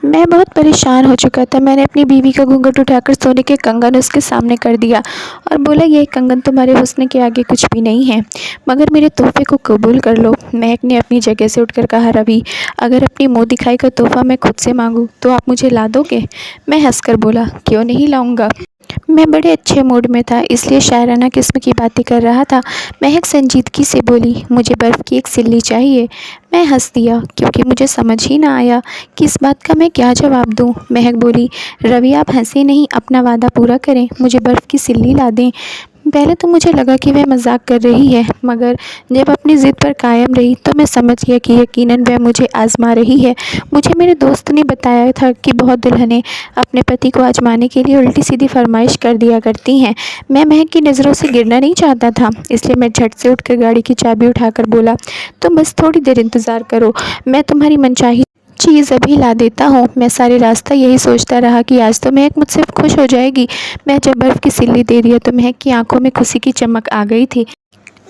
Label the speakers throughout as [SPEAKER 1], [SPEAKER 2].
[SPEAKER 1] मैं बहुत परेशान हो चुका था। मैंने अपनी बीवी का घूंघट उठाकर सोने के कंगन उसके सामने कर दिया और बोला, ये कंगन तुम्हारे हुस्न के आगे कुछ भी नहीं है, मगर मेरे तोहफे को कबूल कर लो। महक ने अपनी जगह से उठकर कहा, रवि, अगर अपनी मुँह दिखाई का तोहफा मैं खुद से मांगूँ तो आप मुझे ला दोगे? मैं हंसकर बोला, क्यों नहीं लाऊंगा। मैं बड़े अच्छे मूड में था, इसलिए शायराना किस्म की बातें कर रहा था। महक संजीदगी से बोली, मुझे बर्फ़ की एक सिल्ली चाहिए। मैं हंस दिया क्योंकि मुझे समझ ही ना आया कि इस बात का मैं क्या जवाब दूं। महक बोली, रवि, आप हंसे नहीं, अपना वादा पूरा करें, मुझे बर्फ़ की सिल्ली ला दें। पहले तो मुझे लगा कि वह मजाक कर रही है, मगर जब अपनी ज़िद पर कायम रही तो मैं समझ गया कि यकीनन वह मुझे आजमा रही है। मुझे मेरे दोस्त ने बताया था कि बहुत दुल्हनें अपने पति को आजमाने के लिए उल्टी सीधी फरमाइश कर दिया करती हैं। मैं महक की नज़रों से गिरना नहीं चाहता था, इसलिए मैं झट से उठकर गाड़ी की चाबी उठाकर बोला, तुम बस थोड़ी देर इंतज़ार करो, मैं तुम्हारी मनचाही चीज़ अभी ला देता हूँ। मैं सारे रास्ता यही सोचता रहा कि आज तो महक मुझसे खुश हो जाएगी। मैं जब बर्फ़ की सिल्ली दे दिया तो महक की आंखों में खुशी की चमक आ गई थी।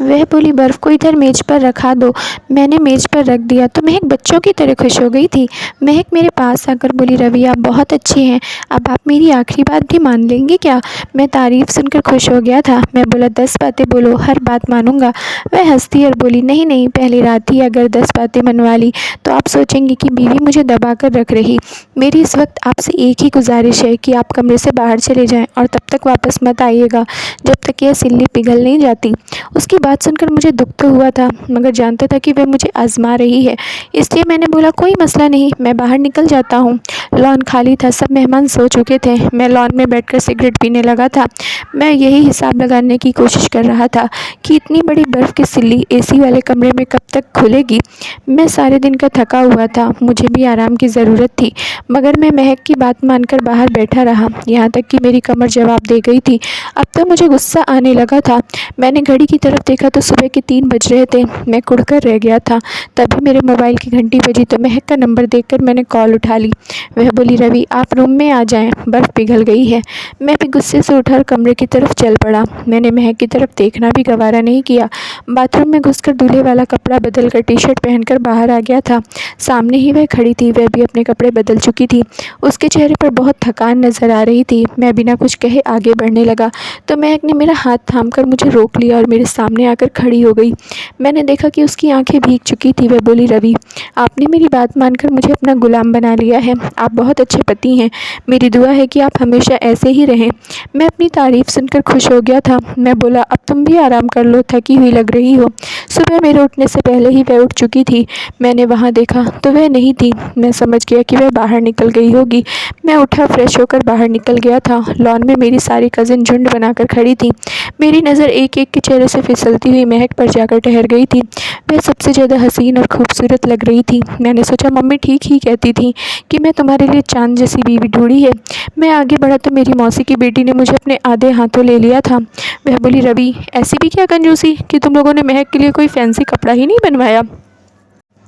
[SPEAKER 1] वह बोली, बर्फ़ को इधर मेज़ पर रखा दो। मैंने मेज़ पर रख दिया तो महक बच्चों की तरह खुश हो गई थी। महक मेरे पास आकर बोली, रवि, आप बहुत अच्छे हैं, अब आप मेरी आखिरी बात भी मान लेंगे क्या? मैं तारीफ़ सुनकर खुश हो गया था। मैं बोला, 10 बातें बोलो, हर बात मानूंगा। वह हंसती और बोली, नहीं नहीं, पहली रात ही अगर 10 बातें मनवा ली तो आप सोचेंगे कि बीवी मुझे दबा कर रख रही। मेरी इस वक्त आपसे एक ही गुजारिश है कि आप कमरे से बाहर चले जाएं और तब तक वापस मत आइएगा जब तक यह सिल्ली पिघल नहीं जाती। उसकी बात सुनकर मुझे दुख तो हुआ था, मगर जानता था कि वह मुझे आजमा रही है, इसलिए मैंने बोला, कोई मसला नहीं, मैं बाहर निकल जाता हूँ। लॉन खाली था, सब मेहमान सो चुके थे। मैं लॉन में बैठकर सिगरेट पीने लगा था। मैं यही हिसाब लगाने की कोशिश कर रहा था कि इतनी बड़ी बर्फ़ की सिल्ली एसी वाले कमरे में कब तक खुलेगी। मैं सारे दिन का थका हुआ था, मुझे भी आराम की ज़रूरत थी, मगर मैं महक की बात मानकर बाहर बैठा रहा, यहाँ तक कि मेरी कमर जवाब दे गई थी। अब तो मुझे गुस्सा आने लगा था। मैंने घड़ी की तरफ देखा तो सुबह के 3 बज रहे थे। मैं कुढ़कर रह गया था। तभी मेरे मोबाइल की घंटी बजी तो महक का नंबर देखकर मैंने कॉल उठा ली। वह बोली, रवि, आप रूम में आ जाएं, बर्फ़ पिघल गई है। मैं भी गुस्से से उठकर कमरे की तरफ चल पड़ा। मैंने महक की तरफ देखना भी गवारा नहीं किया। बाथरूम में घुसकर दूल्हे वाला कपड़ा बदलकर टी-शर्ट पहनकर बाहर आ गया था। सामने ही वह खड़ी थी, वह भी अपने कपड़े बदल चुकी थी। उसके चेहरे पर बहुत थकान नज़र आ रही थी। मैं बिना कुछ कहे आगे बढ़ने लगा तो महक ने मेरा हाथ थामकर मुझे रोक लिया और मेरे सामने आकर खड़ी हो गई। मैंने देखा कि उसकी आंखें भीग चुकी थी। वह बोली, रवि, आपने मेरी बात मानकर मुझे अपना गुलाम बना लिया है। आप बहुत अच्छे पति हैं। मेरी दुआ है कि आप हमेशा ऐसे ही रहें। मैं अपनी तारीफ़ सुनकर खुश हो गया था। मैं बोला, अब तुम भी आराम कर लो, थकी हुई लग रही हो। सुबह मेरे उठने से पहले ही वह उठ चुकी थी। मैंने वहाँ देखा तो वह नहीं थी। मैं समझ गया कि वह बाहर निकल गई होगी। मैं उठा, फ्रेश होकर बाहर निकल गया था। लॉन में मेरी सारी कज़िन झुंड बनाकर खड़ी थी। मेरी नज़र एक एक के चेहरे से फिसलती हुई महक पर जाकर ठहर गई थी। वह सबसे ज़्यादा हसीन और खूबसूरत लग रही थी। मैंने सोचा, मम्मी ठीक ही कहती थी कि मैं तुम्हारे लिए चाँद जैसी बीवी ढूंढी है। मैं आगे बढ़ा तो मेरी मौसी की बेटी ने मुझे अपने आधे हाथों ले लिया था। वह बोली, रवि, ऐसी भी क्या कंजूसी कि तुम लोगों ने महक के लिए कोई फैंसी कपड़ा ही नहीं बनवाया।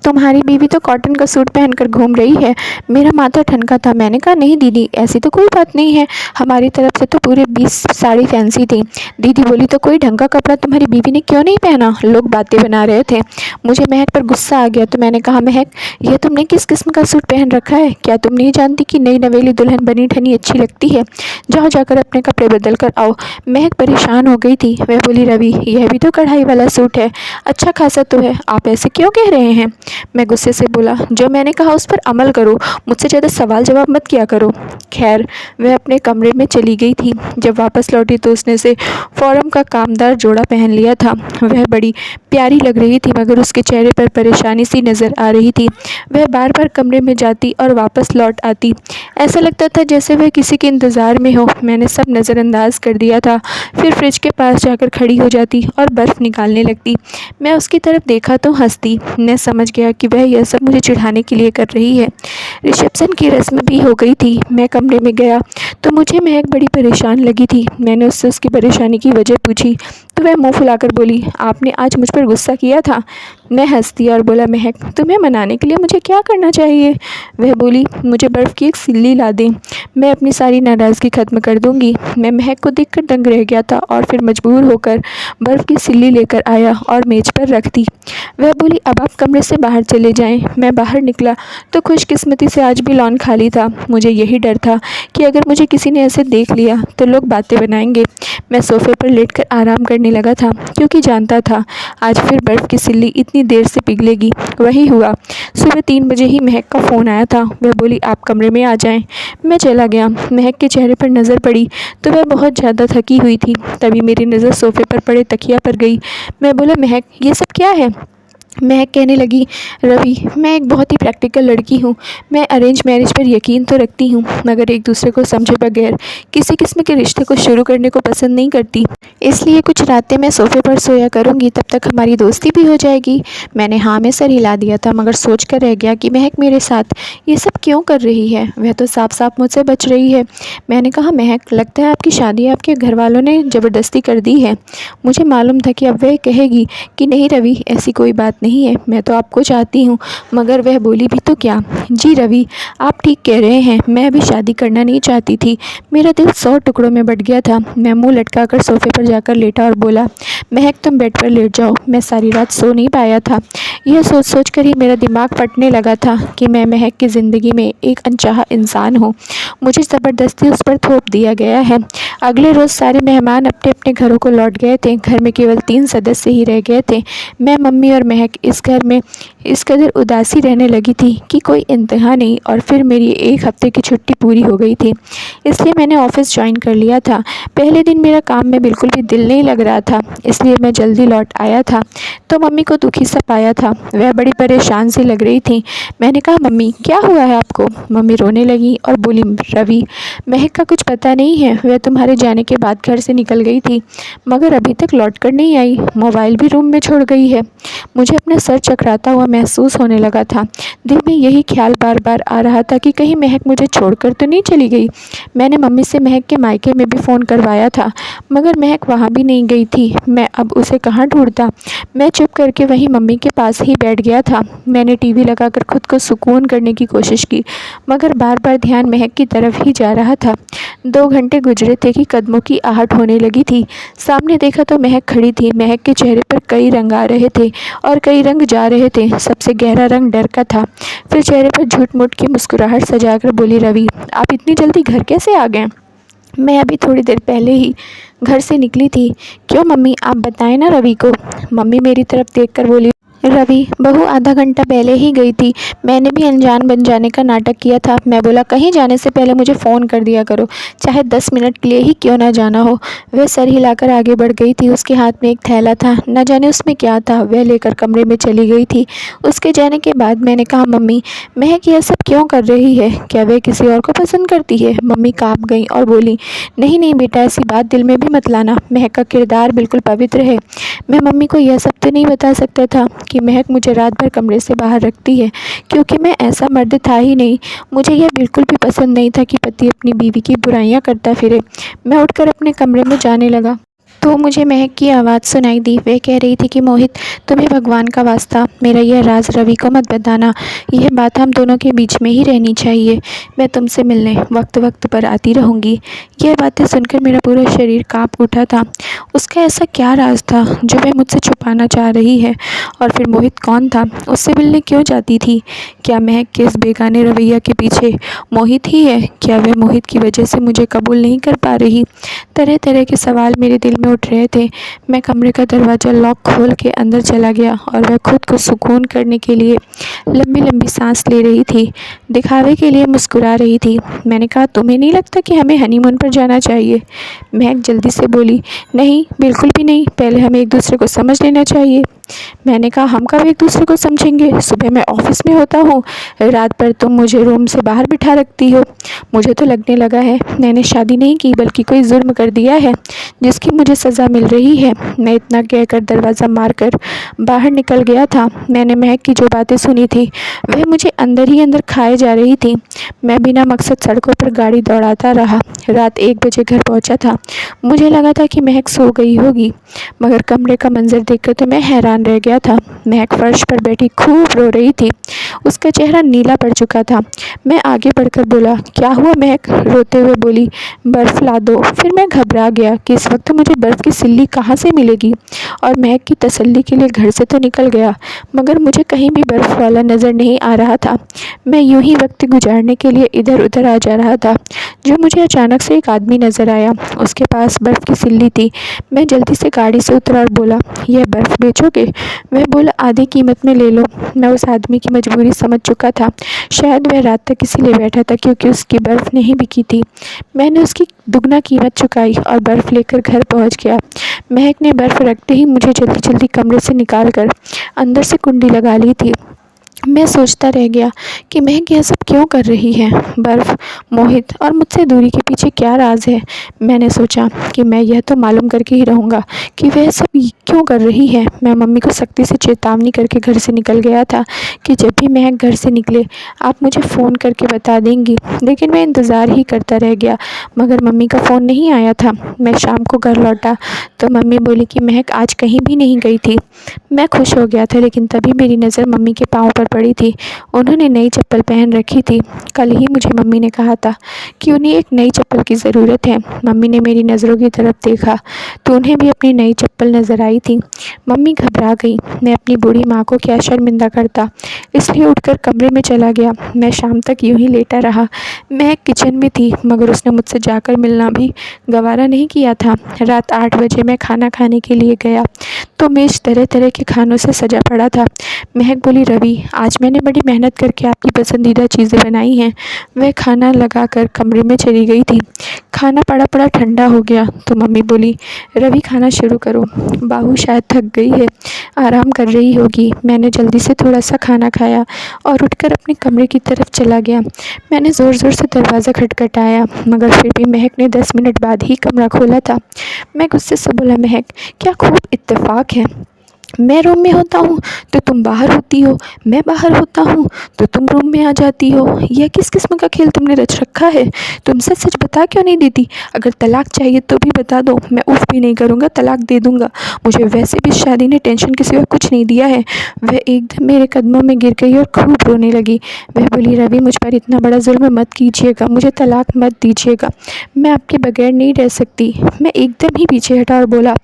[SPEAKER 1] तुम्हारी बीवी तो कॉटन का सूट पहनकर घूम रही है। मेरा माथा ठनका था। मैंने कहा, नहीं दीदी, ऐसी तो कोई बात नहीं है, हमारी तरफ से तो पूरे 20 साड़ी फैंसी थी। दीदी बोली, तो कोई ढंग का कपड़ा तुम्हारी बीवी ने क्यों नहीं पहना? लोग बातें बना रहे थे। मुझे महक पर गुस्सा आ गया तो मैंने कहा, महक, यह तुमने किस किस्म का सूट पहन रखा है? क्या तुम नहीं जानती कि नई नवेली दुल्हन बनी ठनी अच्छी लगती है? जाओ, जाकर अपने कपड़े बदल कर आओ। महक परेशान हो गई थी। वह बोली, रवि, यह भी तो कढ़ाई वाला सूट है, अच्छा खासा तो है, आप ऐसे क्यों कह रहे हैं? मैं गुस्से से बोला, जो मैंने कहा उस पर अमल करो, मुझसे ज़्यादा सवाल जवाब मत किया करो। खैर, वह अपने कमरे में चली गई थी। जब वापस लौटी तो उसने से फ़ॉर्म का कामदार जोड़ा पहन लिया था। वह बड़ी प्यारी लग रही थी, मगर उसके चेहरे पर परेशानी सी नज़र आ रही थी। वह बार बार कमरे में जाती और वापस लौट आती। ऐसा लगता था जैसे वह किसी के इंतज़ार में हो। मैंने सब नज़रअंदाज कर दिया था। फिर फ्रिज के पास जाकर खड़ी हो जाती और बर्फ़ निकालने लगती। मैं उसकी तरफ देखा तो हंसती। मैं समझ गया कि वह यह सब मुझे चिढ़ाने के लिए कर रही है। रिसेप्शन की रस्म भी हो गई थी। मैं कमरे में गया तो मुझे महक बड़ी परेशान लगी थी। मैंने उससे उसकी परेशानी की वजह पूछी तो वह मुंह फुलाकर बोली, आपने आज मुझ पर गुस्सा किया था? मैं हंस दिया और बोला, महक, तुम्हें मनाने के लिए मुझे क्या करना चाहिए? वह बोली, मुझे बर्फ़ की एक सिल्ली ला दें। मैं अपनी सारी नाराज़गी ख़त्म कर दूँगी। मैं महक को देखकर दंग रह गया था और फिर मजबूर होकर बर्फ़ की सिल्ली लेकर आया और मेज़ पर रख दी। वह बोली, अब आप कमरे से बाहर चले जाएं। मैं बाहर निकला तो खुशकिस्मती से आज भी लॉन खाली था। मुझे यही डर था कि अगर मुझे किसी ने ऐसे देख लिया तो लोग बातें बनाएंगे। मैं सोफ़े पर लेटकर आराम करने लगा था क्योंकि जानता था आज फिर बर्फ़ की सिल्ली इतनी देर से पिघलेगी। वही हुआ। सुबह 3 बजे ही महक का फ़ोन आया था। वह बोली, आप कमरे में आ जाएं। मैं चला गया। महक के चेहरे पर नज़र पड़ी तो वह बहुत ज़्यादा थकी हुई थी। तभी मेरी नज़र सोफ़े पर पड़े तकिया पर गई। मैं बोला, महक ये सब क्या है? महक कहने लगी, रवि मैं एक बहुत ही प्रैक्टिकल लड़की हूँ। मैं अरेंज मैरिज पर यकीन तो रखती हूँ मगर एक दूसरे को समझे बगैर किसी किस्म के रिश्ते को शुरू करने को पसंद नहीं करती। इसलिए कुछ रातें मैं सोफ़े पर सोया करूँगी, तब तक हमारी दोस्ती भी हो जाएगी। मैंने हाँ में सर हिला दिया था मगर सोच कर रह गया कि महक मेरे साथ ये सब क्यों कर रही है। वह तो साफ साफ मुझसे बच रही है। मैंने कहा, महक लगता है आपकी शादी आपके घर वालों ने ज़बरदस्ती कर दी है। मुझे मालूम था कि अब वह कहेगी कि नहीं रवि ऐसी कोई बात नहीं है, मैं तो आपको चाहती हूँ। मगर वह बोली भी तो क्या। जी रवि आप ठीक कह रहे हैं, मैं अभी शादी करना नहीं चाहती थी। मेरा दिल 100 टुकड़ों में बट गया था। मैं मुंह लटका कर सोफ़े पर जाकर लेटा और बोला, महक तुम बेड पर लेट जाओ। मैं सारी रात सो नहीं पाया था। यह सोच सोच कर ही मेरा दिमाग फटने लगा था कि मैं महक की ज़िंदगी में एक अनचाहा इंसान हूँ। मुझे ज़बरदस्ती उस पर थोप दिया गया है। अगले रोज़ सारे मेहमान अपने अपने घरों को लौट गए थे। घर में केवल 3 सदस्य ही रह गए थे, मैं, मम्मी और महक। इस घर में इस कदर उदासी रहने लगी थी कि कोई इंतहा नहीं। और फिर मेरी 1 हफ्ते की छुट्टी पूरी हो गई थी, इसलिए मैंने ऑफ़िस ज्वाइन कर लिया था। पहले दिन मेरा काम में बिल्कुल भी दिल नहीं लग रहा था, इसलिए मैं जल्दी लौट आया था तो मम्मी को दुखी सा पाया था। वह बड़ी परेशान सी लग रही थी। मैंने कहा, मम्मी क्या हुआ है आपको? मम्मी रोने लगी और बोली, रवि महक का कुछ पता नहीं है। वह तुम्हारे जाने के बाद घर से निकल गई थी मगर अभी तक लौट कर नहीं आई। मोबाइल भी रूम में छोड़ गई है। मुझे अपना सर चकराता हुआ महसूस होने लगा था। दिल में यही ख्याल बार बार आ रहा था कि कहीं महक मुझे छोड़कर तो नहीं चली गई। मैंने मम्मी से महक के मायके में भी फ़ोन करवाया था मगर महक वहाँ भी नहीं गई थी। मैं अब उसे कहाँ ढूंढता। मैं चुप करके वहीं मम्मी के पास ही बैठ गया था। मैंने टीवी लगाकर खुद को सुकून करने की कोशिश की मगर बार बार ध्यान महक की तरफ ही जा रहा था। 2 घंटे गुजरे थे कि कदमों की आहट होने लगी थी। सामने देखा तो महक खड़ी थी। महक के चेहरे पर कई रंग आ रहे थे और कई रंग जा रहे थे। सबसे गहरा रंग डर का था। फिर चेहरे पर झूठ मूठ की मुस्कुराहट सजाकर बोली, रवि आप इतनी जल्दी घर कैसे आ गए? मैं अभी थोड़ी देर पहले ही घर से निकली थी। क्यों मम्मी आप बताएं ना रवि को। मम्मी मेरी तरफ देखकर बोली, रवि बहू आधा घंटा पहले ही गई थी। मैंने भी अनजान बन जाने का नाटक किया था। मैं बोला कहीं जाने से पहले मुझे फ़ोन कर दिया करो, चाहे 10 मिनट के लिए ही क्यों ना जाना हो। वह सर हिलाकर आगे बढ़ गई थी। उसके हाथ में एक थैला था, न जाने उसमें क्या था। वह लेकर कमरे में चली गई थी। उसके जाने के बाद मैंने कहा, मम्मी महक यह सब क्यों कर रही है? क्या वह किसी और को पसंद करती है? मम्मी काँप गई और बोली, नहीं नहीं बेटा ऐसी बात दिल में भी मत लाना। महक का किरदार बिल्कुल पवित्र है। मैं मम्मी को यह सब तो नहीं बता सकता था कि महक मुझे रात भर कमरे से बाहर रखती है, क्योंकि मैं ऐसा मर्द था ही नहीं। मुझे यह बिल्कुल भी पसंद नहीं था कि पति अपनी बीवी की बुराइयां करता फिरे। मैं उठकर अपने कमरे में जाने लगा तो मुझे महक की आवाज़ सुनाई दी। वह कह रही थी कि मोहित तुम्हें भगवान का वास्ता मेरा यह राज रवि को मत बताना। यह बात हम दोनों के बीच में ही रहनी चाहिए। मैं तुमसे मिलने वक्त वक्त पर आती रहूँगी। यह बातें सुनकर मेरा पूरा शरीर काँप उठा था। उसका ऐसा क्या राज था जो वह मुझसे छुपाना चाह रही है? और फिर मोहित कौन था? उससे मिलने क्यों जाती थी? क्या महक के इस बेगाने रवैया के पीछे मोहित ही है? क्या वह मोहित की वजह से मुझे कबूल नहीं कर पा रही? तरह तरह के सवाल मेरे दिल में उठ रहे थे। मैं कमरे का दरवाज़ा लॉक खोल के अंदर चला गया और वह खुद को सुकून करने के लिए लंबी लंबी सांस ले रही थी, दिखावे के लिए मुस्कुरा रही थी। मैंने कहा, तुम्हें नहीं लगता कि हमें हनीमून पर जाना चाहिए? महक जल्दी से बोली, नहीं बिल्कुल भी नहीं, पहले हमें एक दूसरे को समझ लेना चाहिए। मैंने कहा, हम कब एक दूसरे को समझेंगे? सुबह मैं ऑफिस में होता हूँ, रात भर तुम मुझे रूम से बाहर बिठा रखती हो। मुझे तो लगने लगा है मैंने शादी नहीं की बल्कि कोई जुर्म कर दिया है जिसकी मुझे सज़ा मिल रही है। मैं इतना कहकर दरवाज़ा मारकर बाहर निकल गया था। मैंने महक की जो बातें सुनी थी वह मुझे अंदर ही अंदर खाए जा रही थी। मैं बिना मकसद सड़कों पर गाड़ी दौड़ाता रहा। रात 1 बजे घर पहुंचा था। मुझे लगा था कि महक सो गई होगी, मगर कमरे का मंजर देखकर तो मैं हैरान रह गया था। महक फर्श पर बैठी खूब रो रही थी। उसका चेहरा नीला पड़ चुका था। मैं आगे बढ़कर बोला, क्या क्या हुआ महक, रोते हुए बोली। बर्फ़ ला दो। फिर मैं घबरा गया कि इस वक्त मुझे बर्फ़ की सिल्ली कहाँ से मिलेगी, और महक की तसल्ली के लिए घर से तो निकल गया, मगर मुझे कहीं भी बर्फ़ वाला नज़र नहीं आ रहा था। मैं यूं ही वक्त गुजारने के लिए इधर उधर आ जा रहा था, जो मुझे अचानक से एक आदमी नज़र आया। उसके पास बर्फ़ की सिल्ली थी। मैं जल्दी से गाड़ी से उतरा और बोला, यह बर्फ़ बेचोगे? वह बोला, आधी कीमत में ले लो। मैं उस आदमी की मजबूरी समझ चुका था। शायद वह रात तक इसीलिए बैठा था क्योंकि उसकी बर्फ़ नहीं बिकी थी। मैंने उसकी दुगना कीमत चुकाई और बर्फ़ लेकर घर पहुंच गया। महक ने बर्फ़ रखते ही मुझे जल्दी जल्दी कमरे से निकाल कर अंदर से कुंडी लगा ली थी। मैं सोचता रह गया कि महक यह सब क्यों कर रही है। बर्फ़, मोहित और मुझसे दूरी के पीछे क्या राज है। मैंने सोचा कि मैं यह तो मालूम करके ही रहूँगा कि वह सब क्यों कर रही है। मैं मम्मी को सख्ती से चेतावनी करके घर से निकल गया था कि जब भी महक घर से निकले आप मुझे फ़ोन करके बता देंगी, लेकिन मैं इंतज़ार ही करता रह गया, मगर मम्मी का फ़ोन नहीं आया था। मैं शाम को घर लौटा तो मम्मी बोली कि महक आज कहीं भी नहीं गई थी। मैं खुश हो गया था, लेकिन तभी मेरी नज़र मम्मी के पाँव पर पड़ी थी। उन्होंने नई चप्पल पहन रखी थी। कल ही मुझे मम्मी ने कहा था कि उन्हें एक नई चप्पल की ज़रूरत है। मम्मी ने मेरी नज़रों की तरफ देखा तो उन्हें भी अपनी नई चप्पल नज़र आई थी। मम्मी घबरा गई। मैं अपनी बूढ़ी माँ को क्या शर्मिंदा करता, इसलिए उठकर कमरे में चला गया। मैं शाम तक यूं ही लेटा रहा। मैं किचन में थी, मगर उसने मुझसे जाकर मिलना भी गवारा नहीं किया था। रात 8 बजे मैं खाना खाने के लिए गया तो मेज़ तरह तरह के खानों से सजा पड़ा था। महक बोली, रवि आज मैंने बड़ी मेहनत करके आपकी पसंदीदा चीज़ें बनाई हैं। वह खाना लगाकर कमरे में चली गई थी। खाना पड़ा पड़ा ठंडा हो गया तो मम्मी बोली, रवि खाना शुरू करो, बाहू शायद थक गई है, आराम कर रही होगी। मैंने जल्दी से थोड़ा सा खाना खाया और उठकर अपने कमरे की तरफ चला गया। मैंने ज़ोर ज़ोर से दरवाज़ा खटखटाया, मगर फिर भी महक ने 10 मिनट बाद ही कमरा खोला था। मैं गुस्से से बोला, महक क्या खूब इत्तेफाक है, मैं रूम में होता हूँ तो तुम बाहर होती हो, मैं बाहर होता हूँ तो तुम रूम में आ जाती हो। यह किस किस्म का खेल तुमने रच रखा है? तुम सच सच बता क्यों नहीं देती? अगर तलाक चाहिए तो भी बता दो, मैं उफ भी नहीं करूँगा, तलाक दे दूँगा। मुझे वैसे भी शादी ने टेंशन के सिवा कुछ नहीं दिया है। वह एकदम मेरे कदमों में गिर गई और खूब रोने लगी। वह बोली, रवि मुझ पर इतना बड़ा जुल्म मत कीजिएगा, मुझे तलाक मत दीजिएगा, मैं आपके बगैर नहीं रह सकती। मैं एकदम ही पीछे हटा और बोला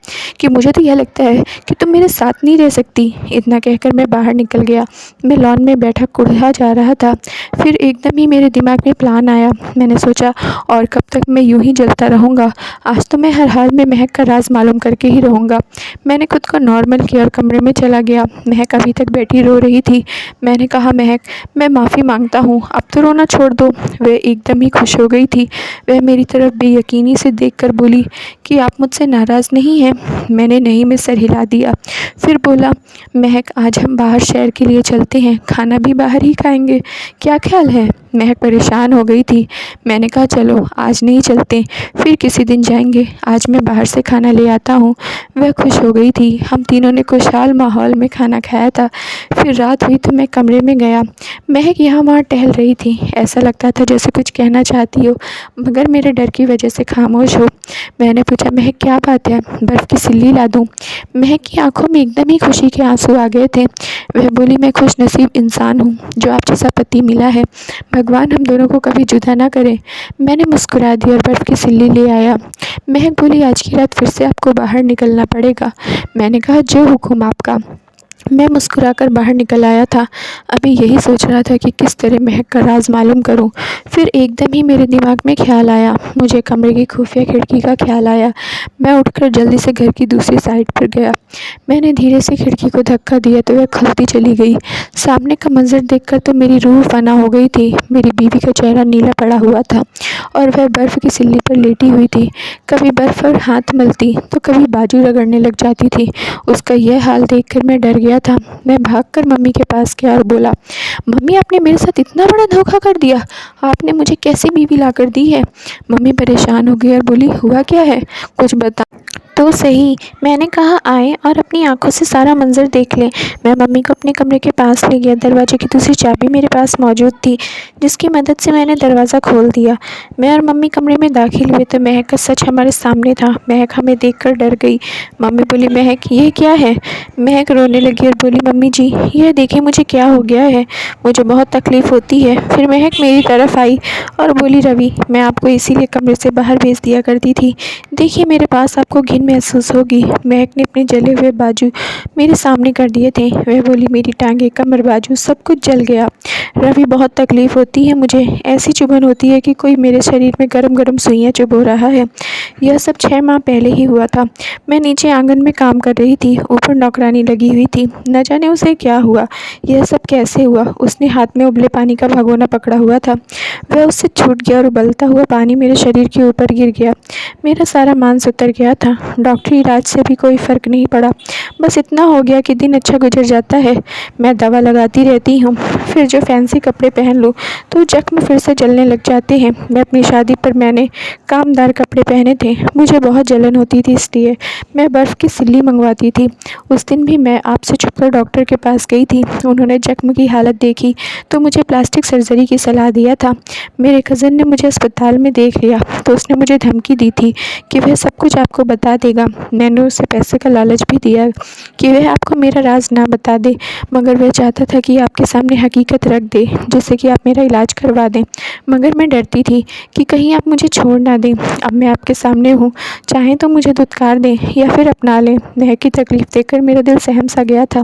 [SPEAKER 1] कि मुझे तो यह लगता है कि तुम मेरे साथ नहीं रह सकती। इतना कहकर मैं बाहर निकल गया। मैं लॉन में बैठा कुढ़ा जा रहा था। फिर एकदम ही मेरे दिमाग में प्लान आया। मैंने सोचा, और कब तक मैं यूं ही जलता रहूँगा, आज तो मैं हर हाल में महक का राज मालूम करके ही रहूँगा। मैंने खुद को नॉर्मल किया और कमरे में चला गया। महक अभी तक बैठी रो रही थी। मैंने कहा, महक मैं माफ़ी मांगता हूँ, अब तो रोना छोड़ दो। वह एकदम ही खुश हो गई थी। वह मेरी तरफ बेयकीनी से देखकर बोली कि आप मुझसे नाराज़ नहीं हैं? मैंने नहीं में सर हिला दिया। फिर बोला, महक आज हम बाहर शहर के लिए चलते हैं, खाना भी बाहर ही खाएंगे, क्या ख्याल है? महक परेशान हो गई थी। मैंने कहा, चलो आज नहीं चलते, फिर किसी दिन जाएंगे, आज मैं बाहर से खाना ले आता हूँ। वह खुश हो गई थी। हम तीनों ने खुशहाल माहौल में खाना खाया था। फिर रात हुई तो मैं कमरे में गया। महक यहाँ वहाँ टहल रही थी। ऐसा लगता था जैसे कुछ कहना चाहती हो, मगर मेरे डर की वजह से खामोश हो। मैंने पूछा, महक क्या बात है, बर्फ़ की सिल्ली ला दूँ? महक की आंखों में एकदम ही खुशी के आंसू आ गए थे। वह बोली, मैं खुश नसीब इंसान हूँ जो आप जैसा पति मिला है, भगवान हम दोनों को कभी जुदा ना करे। मैंने मुस्कुरा दिया और बर्फ़ की सिल्ली ले आया। महक बोली, आज की रात फिर से आपको बाहर निकलना पड़ेगा। मैंने कहा, जो हुक्म आपका। मैं मुस्कुराकर बाहर निकल आया था। अभी यही सोच रहा था कि किस तरह महक का राज मालूम करूं। फिर एकदम ही मेरे दिमाग में ख्याल आया। मुझे कमरे की खुफिया खिड़की का ख्याल आया। मैं उठकर जल्दी से घर की दूसरी साइड पर गया। मैंने धीरे से खिड़की को धक्का दिया तो वह खुलती चली गई। सामने का मंजर देखकर तो मेरी रूह फना हो गई थी। मेरी बीवी का चेहरा नीला पड़ा हुआ था और वह बर्फ़ की सिल्ली पर लेटी हुई थी। कभी बर्फ़ पर हाथ मलती तो कभी बाजू रगड़ने लग जाती थी। उसका यह हाल देखकर मैं डर गया था। मैं भागकर मम्मी के पास गया और बोला, मम्मी आपने मेरे साथ इतना बड़ा धोखा कर दिया, आपने मुझे कैसी बीवी लाकर दी है? मम्मी परेशान हो गई और बोली, हुआ क्या है, कुछ बता तो सही। मैंने कहा, आए और अपनी आंखों से सारा मंजर देख लें। मैं मम्मी को अपने कमरे के पास ले गया। दरवाजे की दूसरी चाबी मेरे पास मौजूद थी, जिसकी मदद से मैंने दरवाज़ा खोल दिया। मैं और मम्मी कमरे में दाखिल हुए तो महक का सच हमारे सामने था। महक हमें देखकर डर गई। मम्मी बोली, महक ये क्या है? महक रोने लगी। लगी और बोली, मम्मी जी यह देखिए मुझे क्या हो गया है, मुझे बहुत तकलीफ़ होती है। फिर महक मेरी तरफ आई और बोली, रवि मैं आपको इसीलिए कमरे से बाहर भेज दिया करती थी, देखिए मेरे पास आपको घिन महसूस होगी। महक ने अपने जले हुए बाजू मेरे सामने कर दिए थे। वह बोली, मेरी टांगें, कमर, बाजू सब कुछ जल गया। रवि बहुत तकलीफ़ होती है मुझे, ऐसी चुभन होती है कि कोई मेरे शरीर में गरम गरम सुइयाँ चुभ हो रहा है। यह सब 6 माह पहले ही हुआ था। मैं नीचे आंगन में काम कर रही थी, ऊपर नौकरानी लगी हुई थी। न जाने उसे क्या हुआ, यह सब कैसे हुआ। उसने हाथ में उबले पानी का भगोना पकड़ा हुआ था, वह उससे छूट गया और उबलता हुआ पानी मेरे शरीर के ऊपर गिर गया। मेरा सारा मांस उतर गया था। डॉक्टरी इलाज से भी कोई फ़र्क नहीं पड़ा, बस इतना हो गया कि दिन अच्छा गुजर जाता है। मैं दवा लगाती रहती हूँ, फिर जो फैंसी कपड़े पहन लूँ तो जख्म फिर से जलने लग जाते हैं। मैं अपनी शादी पर मैंने कामदार कपड़े पहने थे, मुझे बहुत जलन होती थी, इसलिए मैं बर्फ़ की सिल्ली मंगवाती थी। उस दिन भी मैं आपसे छुपकर डॉक्टर के पास गई थी। उन्होंने जख्म की हालत देखी तो मुझे प्लास्टिक सर्जरी की सलाह दिया था। मेरे कज़न ने मुझे अस्पताल में देख लिया तो उसने मुझे धमकी दी थी कि वह सब कुछ आपको बता देगा। मैंने उसे पैसे का लालच भी दिया कि वह आपको मेरा राज ना बता दे, मगर वह चाहता था कि आपके सामने हकीकत रख दे, जिससे कि आप मेरा इलाज करवा दें। मगर मैं डरती थी कि कहीं आप मुझे छोड़ ना दें। अब मैं आपके सामने हूँ, चाहें तो मुझे धुतकार दें या फिर अपना लें। महक की तकलीफ़ देखकर मेरा दिल सहम सा गया था।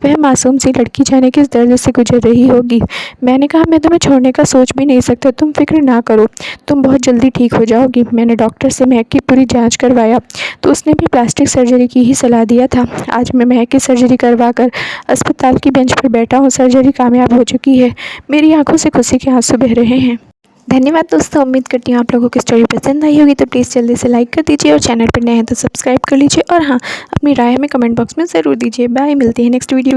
[SPEAKER 1] वह मासूम सी लड़की जाने किस दर्द से गुजर रही होगी। मैंने कहा, मैं तुम्हें छोड़ने का सोच भी नहीं सकता, तुम फिक्र ना करो, तुम बहुत जल्दी ठीक हो जाओगी। मैंने डॉक्टर से महक की पूरी जांच करवाया तो उसने भी प्लास्टिक सर्जरी की ही सलाह दिया था। आज मैं महक की सर्जरी करवा कर अस्पताल की बेंच पर बैठा हूँ। सर्जरी कामयाब हो चुकी है, मेरी आंखों से खुशी के आंसू बह रहे हैं। धन्यवाद दोस्तों, उम्मीद करती हूँ आप लोगों की स्टोरी पसंद आई होगी, तो प्लीज़ जल्दी से लाइक कर दीजिए और चैनल पर नए हैं तो सब्सक्राइब कर लीजिए। और हाँ, अपनी राय हमें कमेंट बॉक्स में ज़रूर दीजिए। बाय, मिलती है नेक्स्ट वीडियो।